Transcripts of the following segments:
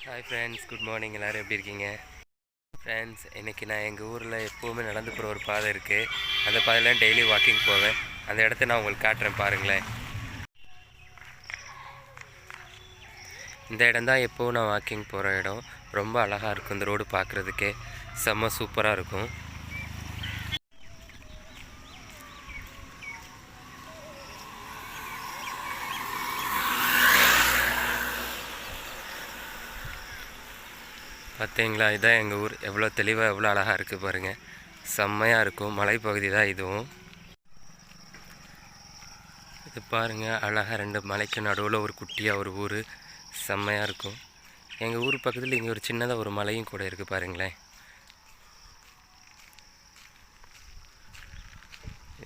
Hi friends, good morning. எல்லோரும் எப்படி இருக்கீங்க? ஃப்ரெண்ட்ஸ், இன்றைக்கி நான் எங்கள் ஊரில் எப்போவுமே நடந்து போகிற ஒரு பாதை இருக்குது. அந்த பாதையில் டெய்லி வாக்கிங் போவேன். அந்த இடத்த நான் உங்களுக்கு காட்டுறேன், பாருங்களேன். இந்த இடம் தான் எப்போவும் நான் வாக்கிங் போகிற இடம். ரொம்ப அழகாக இருக்கும். இந்த ரோடு பார்க்குறதுக்கே செம்ம சூப்பராக இருக்கும். பார்த்தீங்களா, இதுதான் எங்கள் ஊர். எவ்வளோ தெளிவாக எவ்வளோ அழகாக இருக்குது பாருங்கள். செம்மையாக இருக்கும். மலைப்பகுதி தான் இதுவும். இது பாருங்கள், அழகாக ரெண்டு மலைக்கு நடுவில் ஒரு குட்டியாக ஒரு ஊர். செம்மையாக இருக்கும். எங்கள் ஊர் பக்கத்தில் இங்கே ஒரு சின்னதாக ஒரு மலையும் கூட இருக்குது பாருங்களேன்.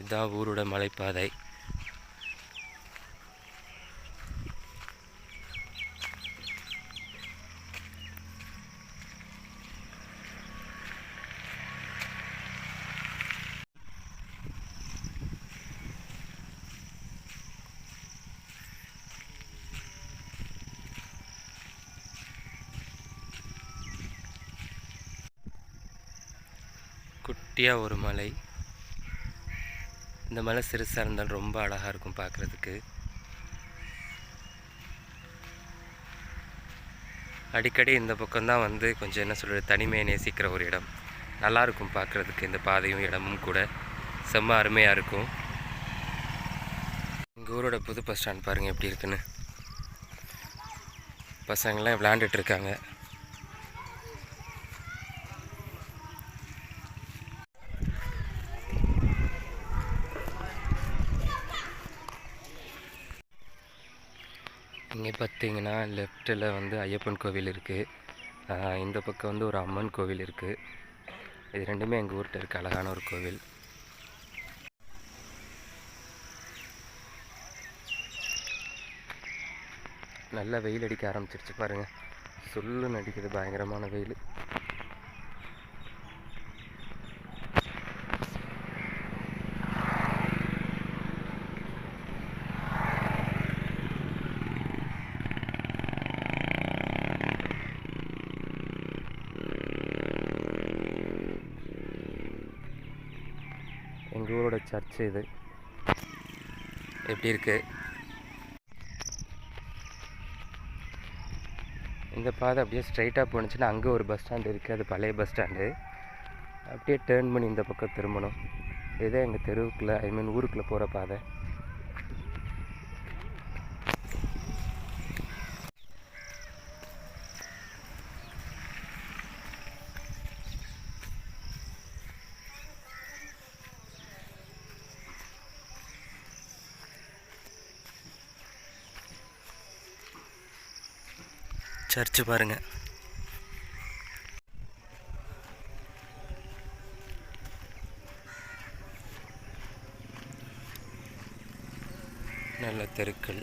இதுதான் ஊரோட மலைப்பாதை. குட்டியாக ஒரு மலை. இந்த மலை சிறுசாக இருந்தாலும் ரொம்ப அழகாக இருக்கும் பார்க்குறதுக்கு. அடிக்கடி இந்த பக்கம்தான் வந்து கொஞ்சம் என்ன சொல்கிறது, தனிமையை நேசிக்கிற ஒரு இடம். நல்லாயிருக்கும் பார்க்குறதுக்கு. இந்த பாதையும் இடமும் கூட செம்ம அருமையாக இருக்கும். எங்கள் ஊரோட புது பஸ் ஸ்டாண்ட் பாருங்கள் எப்படி இருக்குன்னு. பசங்கள்லாம் விளையாண்டுட்ருக்காங்க. இங்கே பார்த்தீங்கன்னா லெஃப்ட்டில் வந்து ஐயப்பன் கோவில் இருக்குது. இந்த பக்கம் வந்து ஒரு அம்மன் கோவில் இருக்குது. இது ரெண்டுமே எங்கள் ஊர்கிட்ட இருக்குது. அழகான ஒரு கோவில். நல்லா வெயில் அடிக்க ஆரம்பிச்சிருச்சு பாருங்கள். சொல்லுன்னு அடிக்குது, பயங்கரமான வெயில். எங்கள் ஊரோட சர்ச்சு இது எப்படி இருக்குது. இந்த பாதை அப்படியே ஸ்ட்ரைட்டாக போணுச்சுன்னா அங்கே ஒரு பஸ் ஸ்டாண்டு இருக்குது. அது பழைய பஸ் ஸ்டாண்டு. அப்படியே டேர்ன் பண்ணி இந்த பக்கம் திரும்பணும். இதுதான் எங்கள் தெருவுக்குள்ளே, ஊருக்குள்ளே போகிற பாதை. சர்ச்சு பாருங்கள். நல்ல தெருக்கள்.